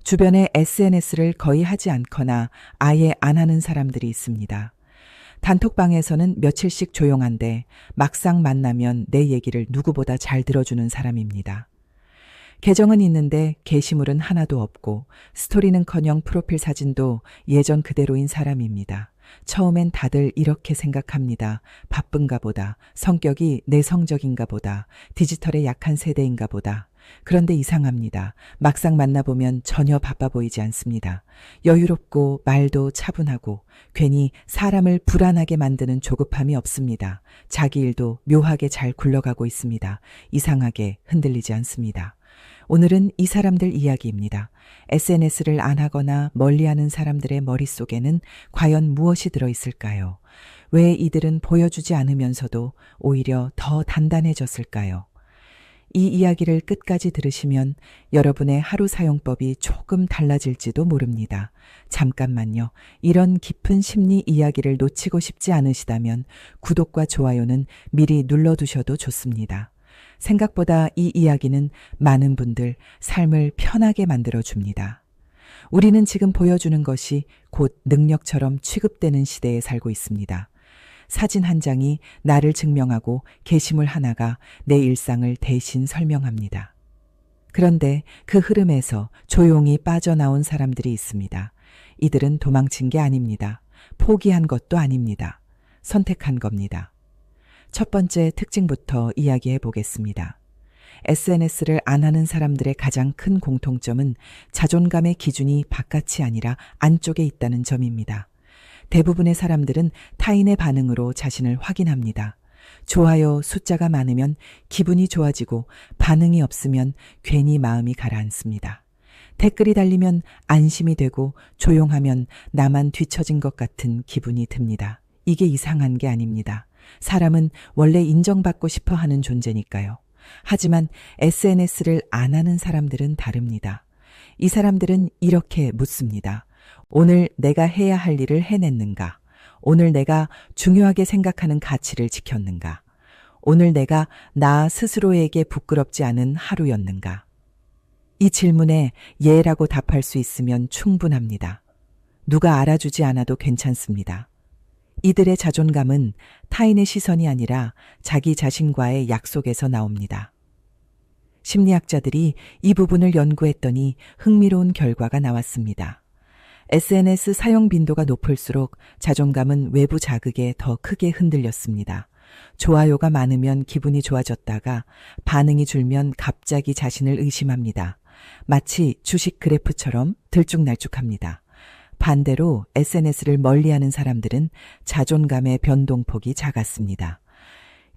주변에 SNS를 거의 하지 않거나 아예 안 하는 사람들이 있습니다. 단톡방에서는 며칠씩 조용한데 막상 만나면 내 얘기를 누구보다 잘 들어주는 사람입니다. 계정은 있는데 게시물은 하나도 없고 스토리는커녕 프로필 사진도 예전 그대로인 사람입니다. 처음엔 다들 이렇게 생각합니다. 바쁜가 보다, 성격이 내성적인가 보다, 디지털에 약한 세대인가 보다. 그런데 이상합니다. 막상 만나보면 전혀 바빠 보이지 않습니다. 여유롭고 말도 차분하고 괜히 사람을 불안하게 만드는 조급함이 없습니다. 자기 일도 묘하게 잘 굴러가고 있습니다. 이상하게 흔들리지 않습니다. 오늘은 이 사람들 이야기입니다. SNS를 안 하거나 멀리하는 사람들의 머릿속에는 과연 무엇이 들어있을까요? 왜 이들은 보여주지 않으면서도 오히려 더 단단해졌을까요? 이 이야기를 끝까지 들으시면 여러분의 하루 사용법이 조금 달라질지도 모릅니다. 잠깐만요. 이런 깊은 심리 이야기를 놓치고 싶지 않으시다면 구독과 좋아요는 미리 눌러두셔도 좋습니다. 생각보다 이 이야기는 많은 분들 삶을 편하게 만들어줍니다. 우리는 지금 보여주는 것이 곧 능력처럼 취급되는 시대에 살고 있습니다. 사진 한 장이 나를 증명하고 게시물 하나가 내 일상을 대신 설명합니다. 그런데 그 흐름에서 조용히 빠져나온 사람들이 있습니다. 이들은 도망친 게 아닙니다. 포기한 것도 아닙니다. 선택한 겁니다. 첫 번째 특징부터 이야기해 보겠습니다. SNS를 안 하는 사람들의 가장 큰 공통점은 자존감의 기준이 바깥이 아니라 안쪽에 있다는 점입니다. 대부분의 사람들은 타인의 반응으로 자신을 확인합니다. 좋아요 숫자가 많으면 기분이 좋아지고 반응이 없으면 괜히 마음이 가라앉습니다. 댓글이 달리면 안심이 되고 조용하면 나만 뒤처진 것 같은 기분이 듭니다. 이게 이상한 게 아닙니다. 사람은 원래 인정받고 싶어 하는 존재니까요. 하지만 SNS를 안 하는 사람들은 다릅니다. 이 사람들은 이렇게 묻습니다. 오늘 내가 해야 할 일을 해냈는가? 오늘 내가 중요하게 생각하는 가치를 지켰는가? 오늘 내가 나 스스로에게 부끄럽지 않은 하루였는가? 이 질문에 예라고 답할 수 있으면 충분합니다. 누가 알아주지 않아도 괜찮습니다. 이들의 자존감은 타인의 시선이 아니라 자기 자신과의 약속에서 나옵니다. 심리학자들이 이 부분을 연구했더니 흥미로운 결과가 나왔습니다. SNS 사용 빈도가 높을수록 자존감은 외부 자극에 더 크게 흔들렸습니다. 좋아요가 많으면 기분이 좋아졌다가 반응이 줄면 갑자기 자신을 의심합니다. 마치 주식 그래프처럼 들쭉날쭉합니다. 반대로 SNS를 멀리하는 사람들은 자존감의 변동폭이 작았습니다.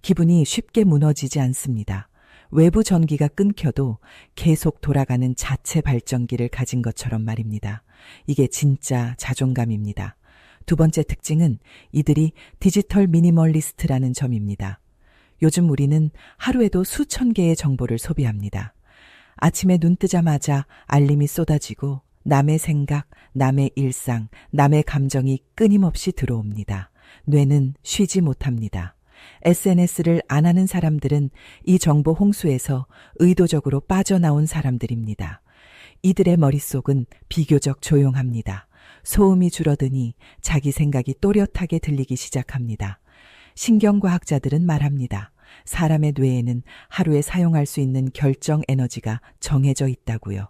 기분이 쉽게 무너지지 않습니다. 외부 전기가 끊겨도 계속 돌아가는 자체 발전기를 가진 것처럼 말입니다. 이게 진짜 자존감입니다. 두 번째 특징은 이들이 디지털 미니멀리스트라는 점입니다. 요즘 우리는 하루에도 수천 개의 정보를 소비합니다. 아침에 눈 뜨자마자 알림이 쏟아지고 남의 생각, 남의 일상, 남의 감정이 끊임없이 들어옵니다. 뇌는 쉬지 못합니다. SNS를 안 하는 사람들은 이 정보 홍수에서 의도적으로 빠져나온 사람들입니다. 이들의 머릿속은 비교적 조용합니다. 소음이 줄어드니 자기 생각이 또렷하게 들리기 시작합니다. 신경과학자들은 말합니다. 사람의 뇌에는 하루에 사용할 수 있는 결정 에너지가 정해져 있다고요.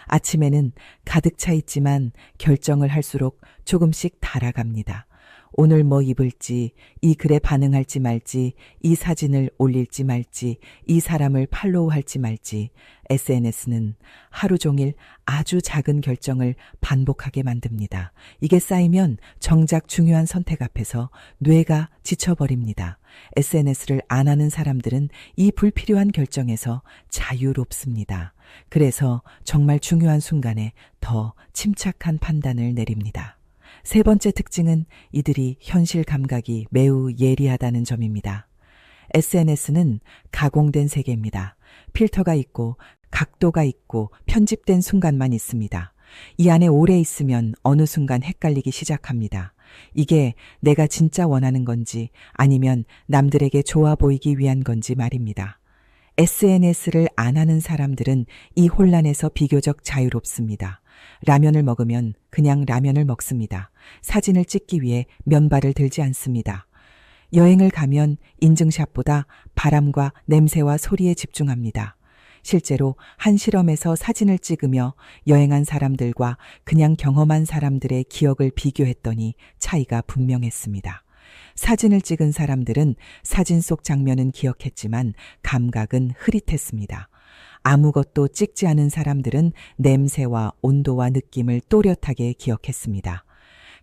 아침에는 가득 차 있지만 결정을 할수록 조금씩 달아갑니다. 오늘 뭐 입을지, 이 글에 반응할지 말지, 이 사진을 올릴지 말지, 이 사람을 팔로우할지 말지, SNS는 하루 종일 아주 작은 결정을 반복하게 만듭니다. 이게 쌓이면 정작 중요한 선택 앞에서 뇌가 지쳐버립니다. SNS를 안 하는 사람들은 이 불필요한 결정에서 자유롭습니다. 그래서 정말 중요한 순간에 더 침착한 판단을 내립니다. 세 번째 특징은 이들이 현실 감각이 매우 예리하다는 점입니다. SNS는 가공된 세계입니다. 필터가 있고 각도가 있고 편집된 순간만 있습니다. 이 안에 오래 있으면 어느 순간 헷갈리기 시작합니다. 이게 내가 진짜 원하는 건지 아니면 남들에게 좋아 보이기 위한 건지 말입니다. SNS를 안 하는 사람들은 이 혼란에서 비교적 자유롭습니다. 라면을 먹으면 그냥 라면을 먹습니다. 사진을 찍기 위해 면발을 들지 않습니다. 여행을 가면 인증샷보다 바람과 냄새와 소리에 집중합니다. 실제로 한 실험에서 사진을 찍으며 여행한 사람들과 그냥 경험한 사람들의 기억을 비교했더니 차이가 분명했습니다. 사진을 찍은 사람들은 사진 속 장면은 기억했지만 감각은 흐릿했습니다. 아무것도 찍지 않은 사람들은 냄새와 온도와 느낌을 또렷하게 기억했습니다.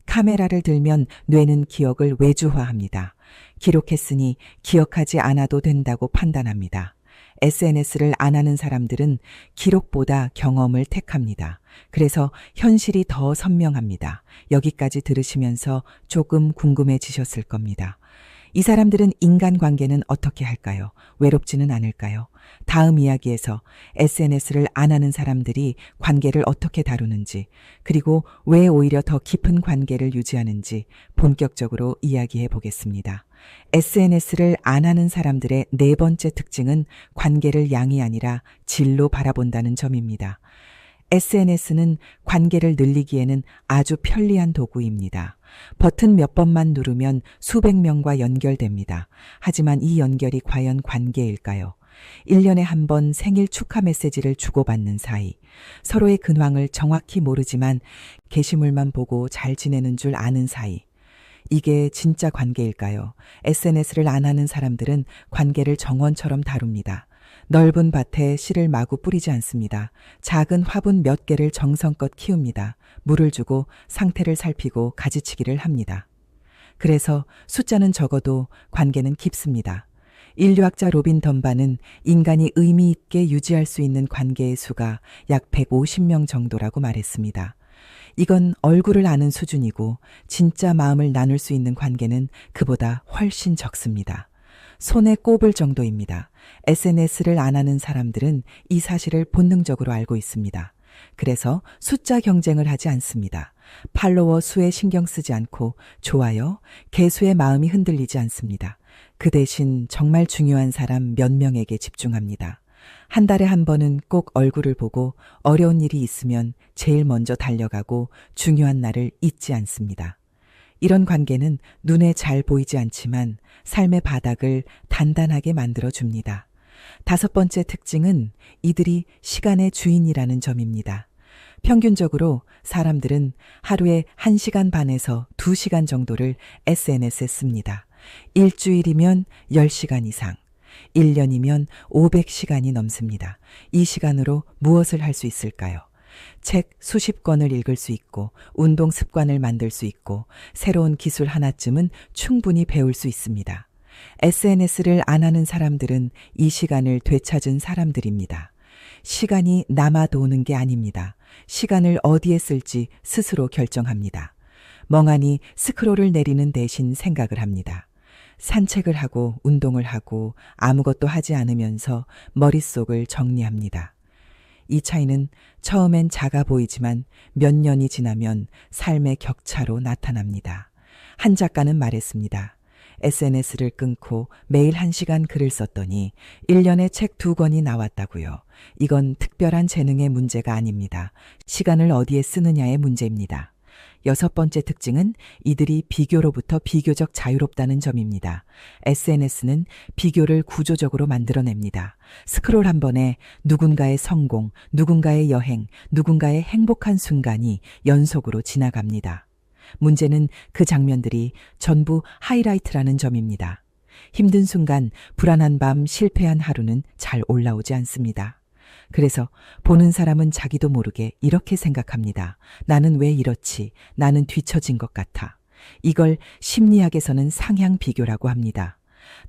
카메라를 들면 뇌는 기억을 외주화합니다. 기록했으니 기억하지 않아도 된다고 판단합니다. SNS를 안 하는 사람들은 기록보다 경험을 택합니다. 그래서 현실이 더 선명합니다. 여기까지 들으시면서 조금 궁금해지셨을 겁니다. 이 사람들은 인간관계는 어떻게 할까요? 외롭지는 않을까요? 다음 이야기에서 SNS를 안 하는 사람들이 관계를 어떻게 다루는지, 그리고 왜 오히려 더 깊은 관계를 유지하는지 본격적으로 이야기해 보겠습니다. SNS를 안 하는 사람들의 네 번째 특징은 관계를 양이 아니라 질로 바라본다는 점입니다. SNS는 관계를 늘리기에는 아주 편리한 도구입니다. 버튼 몇 번만 누르면 수백 명과 연결됩니다. 하지만 이 연결이 과연 관계일까요? 1년에 한 번 생일 축하 메시지를 주고받는 사이, 서로의 근황을 정확히 모르지만 게시물만 보고 잘 지내는 줄 아는 사이. 이게 진짜 관계일까요? SNS를 안 하는 사람들은 관계를 정원처럼 다룹니다. 넓은 밭에 씨를 마구 뿌리지 않습니다. 작은 화분 몇 개를 정성껏 키웁니다. 물을 주고 상태를 살피고 가지치기를 합니다. 그래서 숫자는 적어도 관계는 깊습니다. 인류학자 로빈 덤바는 인간이 의미 있게 유지할 수 있는 관계의 수가 약 150명 정도라고 말했습니다. 이건 얼굴을 아는 수준이고 진짜 마음을 나눌 수 있는 관계는 그보다 훨씬 적습니다. 손에 꼽을 정도입니다. SNS를 안 하는 사람들은 이 사실을 본능적으로 알고 있습니다. 그래서 숫자 경쟁을 하지 않습니다. 팔로워 수에 신경 쓰지 않고 좋아요, 개수의 마음이 흔들리지 않습니다. 그 대신 정말 중요한 사람 몇 명에게 집중합니다. 한 달에 한 번은 꼭 얼굴을 보고 어려운 일이 있으면 제일 먼저 달려가고 중요한 날을 잊지 않습니다. 이런 관계는 눈에 잘 보이지 않지만 삶의 바닥을 단단하게 만들어줍니다. 다섯 번째 특징은 이들이 시간의 주인이라는 점입니다. 평균적으로 사람들은 하루에 1시간 반에서 2시간 정도를 SNS에 씁니다. 일주일이면 10시간 이상, 1년이면 500시간이 넘습니다. 이 시간으로 무엇을 할 수 있을까요? 책 수십 권을 읽을 수 있고 운동 습관을 만들 수 있고 새로운 기술 하나쯤은 충분히 배울 수 있습니다. SNS를 안 하는 사람들은 이 시간을 되찾은 사람들입니다. 시간이 남아 도는 게 아닙니다. 시간을 어디에 쓸지 스스로 결정합니다. 멍하니 스크롤을 내리는 대신 생각을 합니다. 산책을 하고 운동을 하고 아무것도 하지 않으면서 머릿속을 정리합니다. 이 차이는 처음엔 작아 보이지만 몇 년이 지나면 삶의 격차로 나타납니다. 한 작가는 말했습니다. SNS를 끊고 매일 1시간 글을 썼더니 1년에 책 2권이 나왔다고요. 이건 특별한 재능의 문제가 아닙니다. 시간을 어디에 쓰느냐의 문제입니다. 여섯 번째 특징은 이들이 비교로부터 비교적 자유롭다는 점입니다. SNS는 비교를 구조적으로 만들어냅니다. 스크롤 한 번에 누군가의 성공, 누군가의 여행, 누군가의 행복한 순간이 연속으로 지나갑니다. 문제는 그 장면들이 전부 하이라이트라는 점입니다. 힘든 순간, 불안한 밤, 실패한 하루는 잘 올라오지 않습니다. 그래서 보는 사람은 자기도 모르게 이렇게 생각합니다. 나는 왜 이렇지? 나는 뒤처진 것 같아. 이걸 심리학에서는 상향 비교라고 합니다.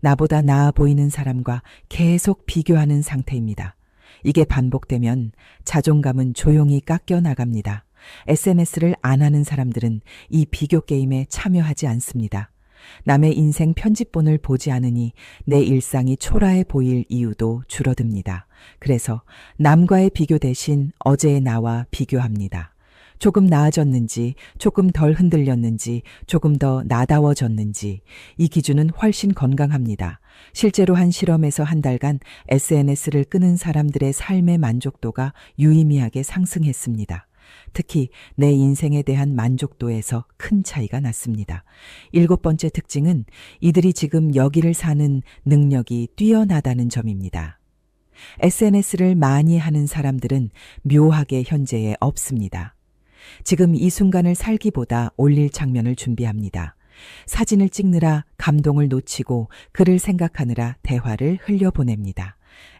나보다 나아 보이는 사람과 계속 비교하는 상태입니다. 이게 반복되면 자존감은 조용히 깎여 나갑니다. SNS를 안 하는 사람들은 이 비교 게임에 참여하지 않습니다. 남의 인생 편집본을 보지 않으니 내 일상이 초라해 보일 이유도 줄어듭니다. 그래서 남과의 비교 대신 어제의 나와 비교합니다. 조금 나아졌는지, 조금 덜 흔들렸는지, 조금 더 나다워졌는지 이 기준은 훨씬 건강합니다. 실제로 한 실험에서 한 달간 SNS를 끄는 사람들의 삶의 만족도가 유의미하게 상승했습니다. 특히 내 인생에 대한 만족도에서 큰 차이가 났습니다. 7번째 특징은 이들이 지금 여기를 사는 능력이 뛰어나다는 점입니다. SNS를 많이 하는 사람들은 묘하게 현재에 없습니다. 지금 이 순간을 살기보다 올릴 장면을 준비합니다. 사진을 찍느라 감동을 놓치고 글을 생각하느라 대화를 흘려보냅니다.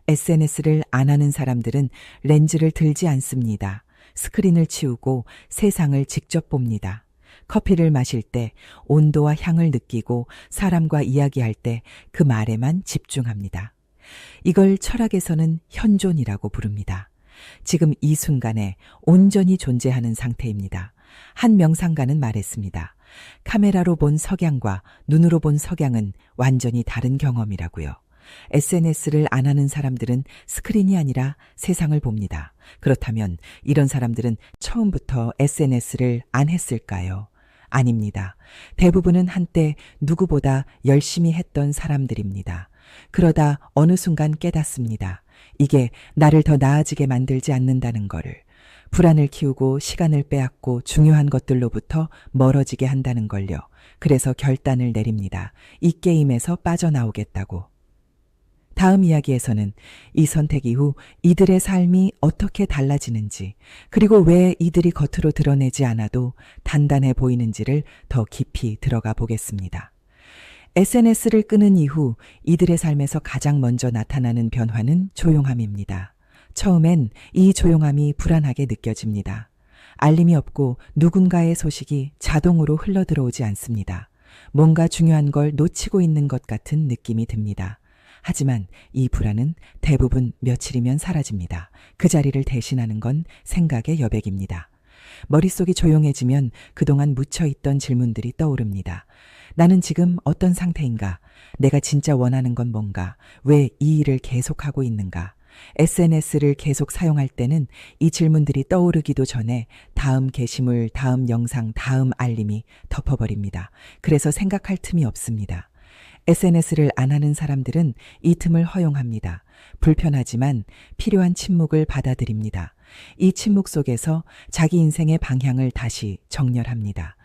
SNS를 안 하는 사람들은 렌즈를 들지 않습니다. 스크린을 치우고 세상을 직접 봅니다. 커피를 마실 때 온도와 향을 느끼고 사람과 이야기할 때 그 말에만 집중합니다. 이걸 철학에서는 현존이라고 부릅니다. 지금 이 순간에 온전히 존재하는 상태입니다. 한 명상가는 말했습니다. 카메라로 본 석양과 눈으로 본 석양은 완전히 다른 경험이라고요. SNS를 안 하는 사람들은 스크린이 아니라 세상을 봅니다. 그렇다면 이런 사람들은 처음부터 SNS를 안 했을까요? 아닙니다. 대부분은 한때 누구보다 열심히 했던 사람들입니다. 그러다 어느 순간 깨닫습니다. 이게 나를 더 나아지게 만들지 않는다는 거를. 불안을 키우고 시간을 빼앗고 중요한 것들로부터 멀어지게 한다는 걸요. 그래서 결단을 내립니다. 이 게임에서 빠져나오겠다고. 다음 이야기에서는 이 선택 이후 이들의 삶이 어떻게 달라지는지, 그리고 왜 이들이 겉으로 드러내지 않아도 단단해 보이는지를 더 깊이 들어가 보겠습니다. SNS를 끄는 이후 이들의 삶에서 가장 먼저 나타나는 변화는 조용함입니다. 처음엔 이 조용함이 불안하게 느껴집니다. 알림이 없고 누군가의 소식이 자동으로 흘러들어오지 않습니다. 뭔가 중요한 걸 놓치고 있는 것 같은 느낌이 듭니다. 하지만 이 불안은 대부분 며칠이면 사라집니다. 그 자리를 대신하는 건 생각의 여백입니다. 머릿속이 조용해지면 그동안 묻혀있던 질문들이 떠오릅니다. 나는 지금 어떤 상태인가? 내가 진짜 원하는 건 뭔가? 왜 이 일을 계속하고 있는가? SNS를 계속 사용할 때는 이 질문들이 떠오르기도 전에 다음 게시물, 다음 영상, 다음 알림이 덮어버립니다. 그래서 생각할 틈이 없습니다. SNS를 안 하는 사람들은 이 틈을 허용합니다. 불편하지만 필요한 침묵을 받아들입니다. 이 침묵 속에서 자기 인생의 방향을 다시 정렬합니다.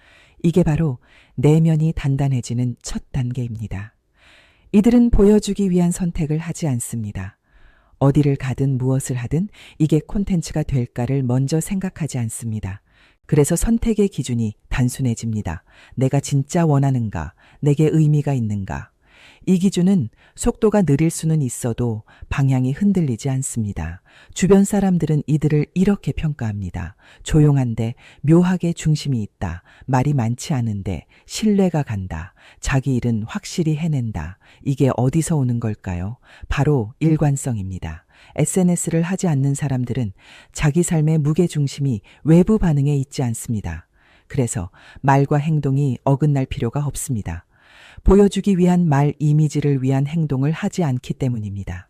이게 바로 내면이 단단해지는 첫 단계입니다. 이들은 보여주기 위한 선택을 하지 않습니다. 어디를 가든 무엇을 하든 이게 콘텐츠가 될까를 먼저 생각하지 않습니다. 그래서 선택의 기준이 단순해집니다. 내가 진짜 원하는가? 내게 의미가 있는가? 이 기준은 속도가 느릴 수는 있어도 방향이 흔들리지 않습니다. 주변 사람들은 이들을 이렇게 평가합니다. 조용한데 묘하게 중심이 있다. 말이 많지 않은데 신뢰가 간다. 자기 일은 확실히 해낸다. 이게 어디서 오는 걸까요? 바로 일관성입니다. SNS를 하지 않는 사람들은 자기 삶의 무게중심이 외부 반응에 있지 않습니다. 그래서 말과 행동이 어긋날 필요가 없습니다. 보여주기 위한 말 이미지를 위한 행동을 하지 않기 때문입니다.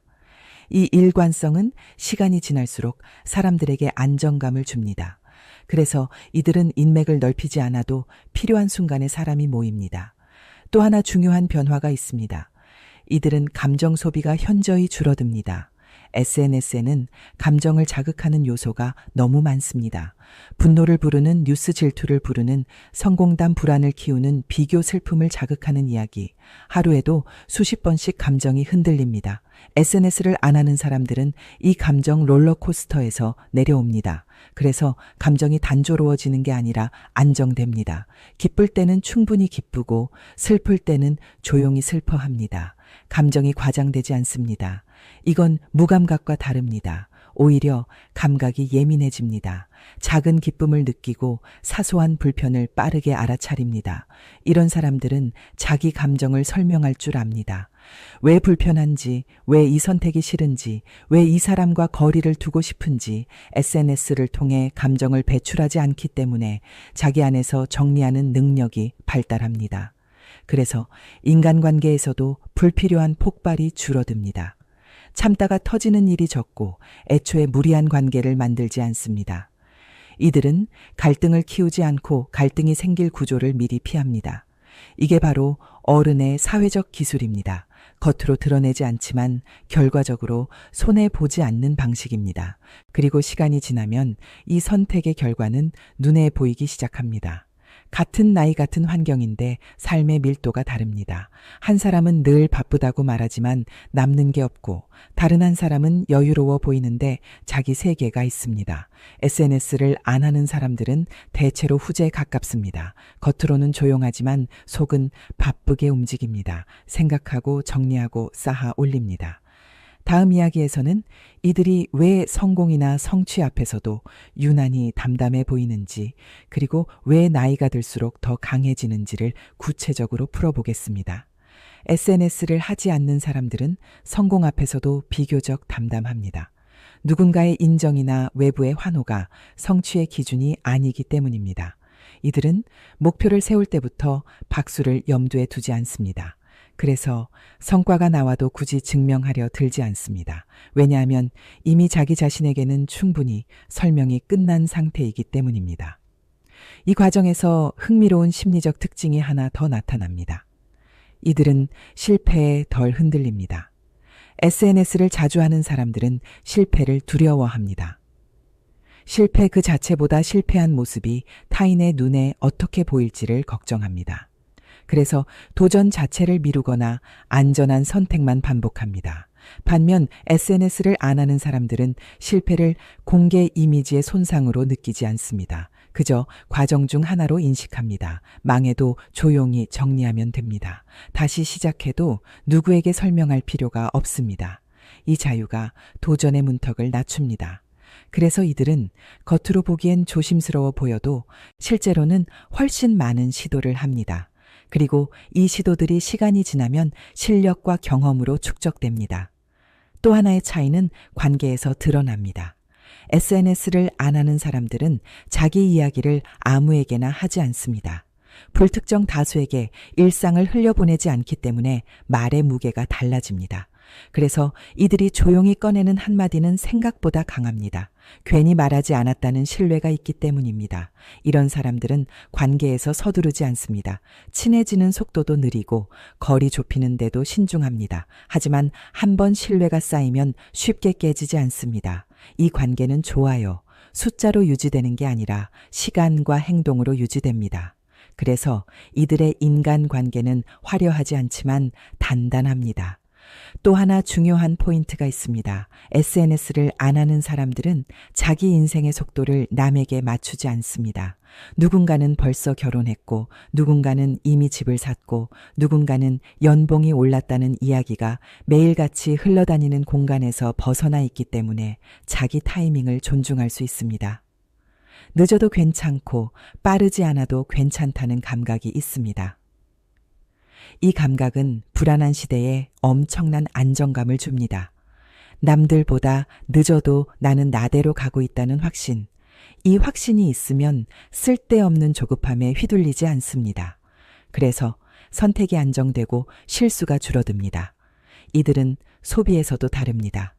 이 일관성은 시간이 지날수록 사람들에게 안정감을 줍니다. 그래서 이들은 인맥을 넓히지 않아도 필요한 순간에 사람이 모입니다. 또 하나 중요한 변화가 있습니다. 이들은 감정 소비가 현저히 줄어듭니다. SNS에는 감정을 자극하는 요소가 너무 많습니다. 분노를 부르는 뉴스 질투를 부르는 성공담 불안을 키우는 비교 슬픔을 자극하는 이야기. 하루에도 수십 번씩 감정이 흔들립니다. SNS를 안 하는 사람들은 이 감정 롤러코스터에서 내려옵니다. 그래서 감정이 단조로워지는 게 아니라 안정됩니다. 기쁠 때는 충분히 기쁘고 슬플 때는 조용히 슬퍼합니다. 감정이 과장되지 않습니다. 이건 무감각과 다릅니다. 오히려 감각이 예민해집니다. 작은 기쁨을 느끼고 사소한 불편을 빠르게 알아차립니다. 이런 사람들은 자기 감정을 설명할 줄 압니다. 왜 불편한지, 왜 이 선택이 싫은지, 왜 이 사람과 거리를 두고 싶은지 SNS를 통해 감정을 배출하지 않기 때문에 자기 안에서 정리하는 능력이 발달합니다. 그래서 인간관계에서도 불필요한 폭발이 줄어듭니다. 참다가 터지는 일이 적고 애초에 무리한 관계를 만들지 않습니다. 이들은 갈등을 키우지 않고 갈등이 생길 구조를 미리 피합니다. 이게 바로 어른의 사회적 기술입니다. 겉으로 드러내지 않지만 결과적으로 손해보지 않는 방식입니다. 그리고 시간이 지나면 이 선택의 결과는 눈에 보이기 시작합니다. 같은 나이 같은 환경인데 삶의 밀도가 다릅니다. 한 사람은 늘 바쁘다고 말하지만 남는 게 없고 다른 한 사람은 여유로워 보이는데 자기 세계가 있습니다. SNS를 안 하는 사람들은 대체로 후제에 가깝습니다. 겉으로는 조용하지만 속은 바쁘게 움직입니다. 생각하고 정리하고 쌓아 올립니다. 다음 이야기에서는 이들이 왜 성공이나 성취 앞에서도 유난히 담담해 보이는지, 그리고 왜 나이가 들수록 더 강해지는지를 구체적으로 풀어보겠습니다. SNS를 하지 않는 사람들은 성공 앞에서도 비교적 담담합니다. 누군가의 인정이나 외부의 환호가 성취의 기준이 아니기 때문입니다. 이들은 목표를 세울 때부터 박수를 염두에 두지 않습니다. 그래서 성과가 나와도 굳이 증명하려 들지 않습니다. 왜냐하면 이미 자기 자신에게는 충분히 설명이 끝난 상태이기 때문입니다. 이 과정에서 흥미로운 심리적 특징이 하나 더 나타납니다. 이들은 실패에 덜 흔들립니다. SNS를 자주 하는 사람들은 실패를 두려워합니다. 실패 그 자체보다 실패한 모습이 타인의 눈에 어떻게 보일지를 걱정합니다. 그래서 도전 자체를 미루거나 안전한 선택만 반복합니다. 반면 SNS를 안 하는 사람들은 실패를 공개 이미지의 손상으로 느끼지 않습니다. 그저 과정 중 하나로 인식합니다. 망해도 조용히 정리하면 됩니다. 다시 시작해도 누구에게 설명할 필요가 없습니다. 이 자유가 도전의 문턱을 낮춥니다. 그래서 이들은 겉으로 보기엔 조심스러워 보여도 실제로는 훨씬 많은 시도를 합니다. 그리고 이 시도들이 시간이 지나면 실력과 경험으로 축적됩니다. 또 하나의 차이는 관계에서 드러납니다. SNS를 안 하는 사람들은 자기 이야기를 아무에게나 하지 않습니다. 불특정 다수에게 일상을 흘려보내지 않기 때문에 말의 무게가 달라집니다. 그래서 이들이 조용히 꺼내는 한마디는 생각보다 강합니다. 괜히 말하지 않았다는 신뢰가 있기 때문입니다. 이런 사람들은 관계에서 서두르지 않습니다. 친해지는 속도도 느리고 거리 좁히는 데도 신중합니다. 하지만 한번 신뢰가 쌓이면 쉽게 깨지지 않습니다. 이 관계는 좋아요. 숫자로 유지되는 게 아니라 시간과 행동으로 유지됩니다. 그래서 이들의 인간관계는 화려하지 않지만 단단합니다. 또 하나 중요한 포인트가 있습니다. SNS를 안 하는 사람들은 자기 인생의 속도를 남에게 맞추지 않습니다. 누군가는 벌써 결혼했고, 누군가는 이미 집을 샀고, 누군가는 연봉이 올랐다는 이야기가 매일같이 흘러다니는 공간에서 벗어나 있기 때문에 자기 타이밍을 존중할 수 있습니다. 늦어도 괜찮고 빠르지 않아도 괜찮다는 감각이 있습니다. 이 감각은 불안한 시대에 엄청난 안정감을 줍니다. 남들보다 늦어도 나는 나대로 가고 있다는 확신. 이 확신이 있으면 쓸데없는 조급함에 휘둘리지 않습니다. 그래서 선택이 안정되고 실수가 줄어듭니다. 이들은 소비에서도 다릅니다.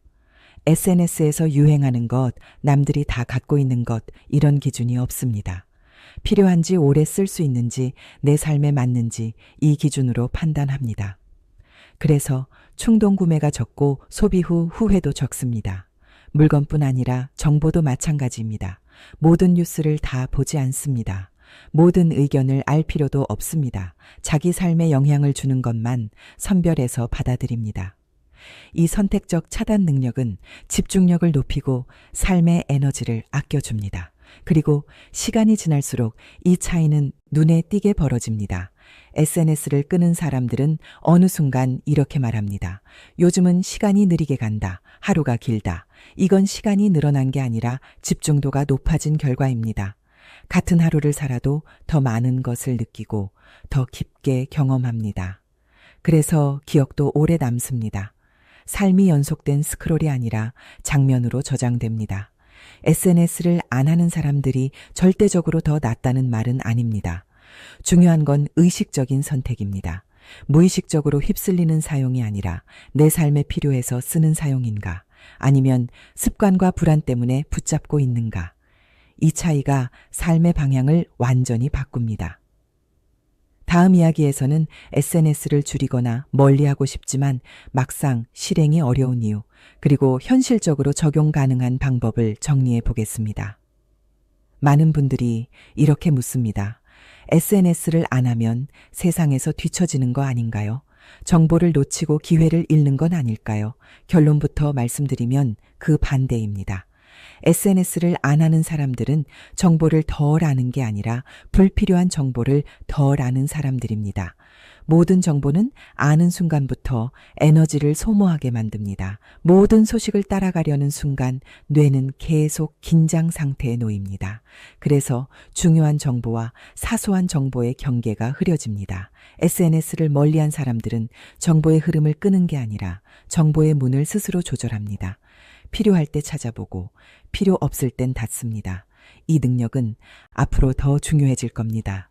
SNS에서 유행하는 것, 남들이 다 갖고 있는 것, 이런 기준이 없습니다. 필요한지 오래 쓸 수 있는지 내 삶에 맞는지 이 기준으로 판단합니다. 그래서 충동 구매가 적고 소비 후 후회도 적습니다. 물건뿐 아니라 정보도 마찬가지입니다. 모든 뉴스를 다 보지 않습니다. 모든 의견을 알 필요도 없습니다. 자기 삶에 영향을 주는 것만 선별해서 받아들입니다. 이 선택적 차단 능력은 집중력을 높이고 삶의 에너지를 아껴줍니다. 그리고 시간이 지날수록 이 차이는 눈에 띄게 벌어집니다. SNS를 끄는 사람들은 어느 순간 이렇게 말합니다. 요즘은 시간이 느리게 간다. 하루가 길다. 이건 시간이 늘어난 게 아니라 집중도가 높아진 결과입니다. 같은 하루를 살아도 더 많은 것을 느끼고 더 깊게 경험합니다. 그래서 기억도 오래 남습니다. 삶이 연속된 스크롤이 아니라 장면으로 저장됩니다. SNS를 안 하는 사람들이 절대적으로 더 낫다는 말은 아닙니다. 중요한 건 의식적인 선택입니다. 무의식적으로 휩쓸리는 사용이 아니라 내 삶에 필요해서 쓰는 사용인가, 아니면 습관과 불안 때문에 붙잡고 있는가. 이 차이가 삶의 방향을 완전히 바꿉니다. 다음 이야기에서는 SNS를 줄이거나 멀리하고 싶지만 막상 실행이 어려운 이유, 그리고 현실적으로 적용 가능한 방법을 정리해 보겠습니다. 많은 분들이 이렇게 묻습니다. SNS를 안 하면 세상에서 뒤처지는 거 아닌가요? 정보를 놓치고 기회를 잃는 건 아닐까요? 결론부터 말씀드리면 그 반대입니다. SNS를 안 하는 사람들은 정보를 덜 아는 게 아니라 불필요한 정보를 덜 아는 사람들입니다. 모든 정보는 아는 순간부터 에너지를 소모하게 만듭니다. 모든 소식을 따라가려는 순간 뇌는 계속 긴장 상태에 놓입니다. 그래서 중요한 정보와 사소한 정보의 경계가 흐려집니다. SNS를 멀리한 사람들은 정보의 흐름을 끄는 게 아니라 정보의 문을 스스로 조절합니다. 필요할 때 찾아보고 필요 없을 땐 닫습니다. 이 능력은 앞으로 더 중요해질 겁니다.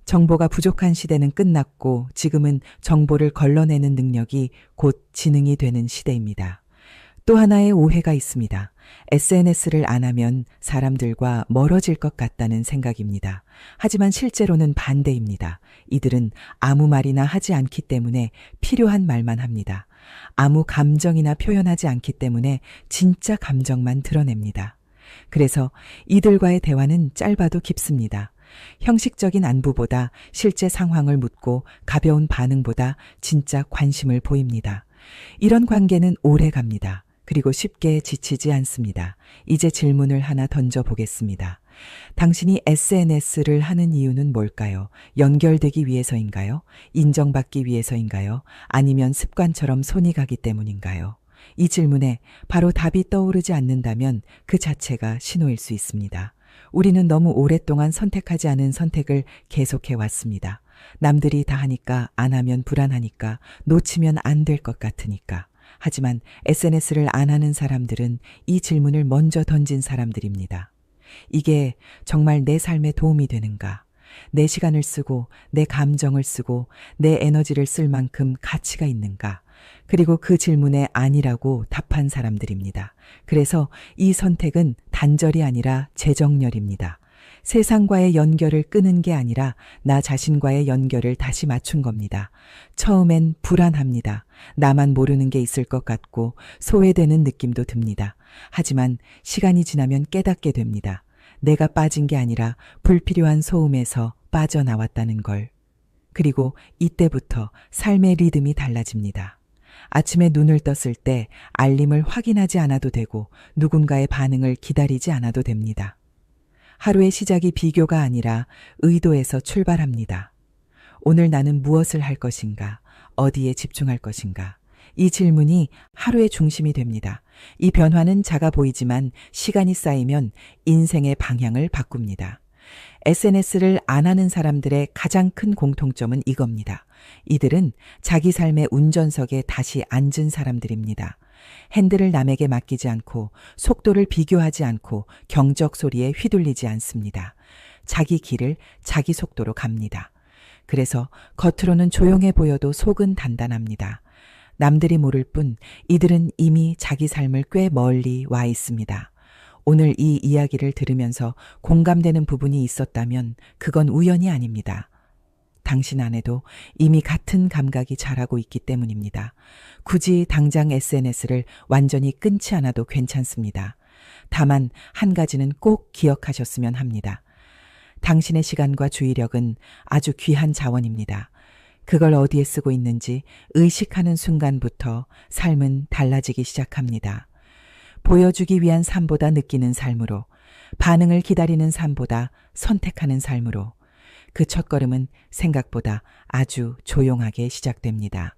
정보가 부족한 시대는 끝났고 지금은 정보를 걸러내는 능력이 곧 지능이 되는 시대입니다. 또 하나의 오해가 있습니다. SNS를 안 하면 사람들과 멀어질 것 같다는 생각입니다. 하지만 실제로는 반대입니다. 이들은 아무 말이나 하지 않기 때문에 필요한 말만 합니다. 아무 감정이나 표현하지 않기 때문에 진짜 감정만 드러냅니다. 그래서 이들과의 대화는 짧아도 깊습니다. 형식적인 안부보다 실제 상황을 묻고 가벼운 반응보다 진짜 관심을 보입니다. 이런 관계는 오래 갑니다. 그리고 쉽게 지치지 않습니다. 이제 질문을 하나 던져보겠습니다. 당신이 SNS를 하는 이유는 뭘까요? 연결되기 위해서인가요? 인정받기 위해서인가요? 아니면 습관처럼 손이 가기 때문인가요? 이 질문에 바로 답이 떠오르지 않는다면 그 자체가 신호일 수 있습니다. 우리는 너무 오랫동안 선택하지 않은 선택을 계속해 왔습니다. 남들이 다 하니까, 안 하면 불안하니까, 놓치면 안 될 것 같으니까. 하지만 SNS를 안 하는 사람들은 이 질문을 먼저 던진 사람들입니다. 이게 정말 내 삶에 도움이 되는가? 내 시간을 쓰고 내 감정을 쓰고 내 에너지를 쓸 만큼 가치가 있는가? 그리고 그 질문에 아니라고 답한 사람들입니다. 그래서 이 선택은 단절이 아니라 재정렬입니다. 세상과의 연결을 끄는 게 아니라 나 자신과의 연결을 다시 맞춘 겁니다. 처음엔 불안합니다. 나만 모르는 게 있을 것 같고 소외되는 느낌도 듭니다. 하지만 시간이 지나면 깨닫게 됩니다. 내가 빠진 게 아니라 불필요한 소음에서 빠져나왔다는 걸. 그리고 이때부터 삶의 리듬이 달라집니다. 아침에 눈을 떴을 때 알림을 확인하지 않아도 되고 누군가의 반응을 기다리지 않아도 됩니다. 하루의 시작이 비교가 아니라 의도에서 출발합니다. 오늘 나는 무엇을 할 것인가? 어디에 집중할 것인가? 이 질문이 하루의 중심이 됩니다. 이 변화는 작아 보이지만 시간이 쌓이면 인생의 방향을 바꿉니다. SNS를 안 하는 사람들의 가장 큰 공통점은 이겁니다. 이들은 자기 삶의 운전석에 다시 앉은 사람들입니다. 핸들을 남에게 맡기지 않고 속도를 비교하지 않고 경적 소리에 휘둘리지 않습니다. 자기 길을 자기 속도로 갑니다. 그래서 겉으로는 조용해 보여도 속은 단단합니다. 남들이 모를 뿐 이들은 이미 자기 삶을 꽤 멀리 와 있습니다. 오늘 이 이야기를 들으면서 공감되는 부분이 있었다면 그건 우연이 아닙니다. 당신 안에도 이미 같은 감각이 자라고 있기 때문입니다. 굳이 당장 SNS를 완전히 끊지 않아도 괜찮습니다. 다만 한 가지는 꼭 기억하셨으면 합니다. 당신의 시간과 주의력은 아주 귀한 자원입니다. 그걸 어디에 쓰고 있는지 의식하는 순간부터 삶은 달라지기 시작합니다. 보여주기 위한 삶보다 느끼는 삶으로, 반응을 기다리는 삶보다 선택하는 삶으로, 그 첫걸음은 생각보다 아주 조용하게 시작됩니다.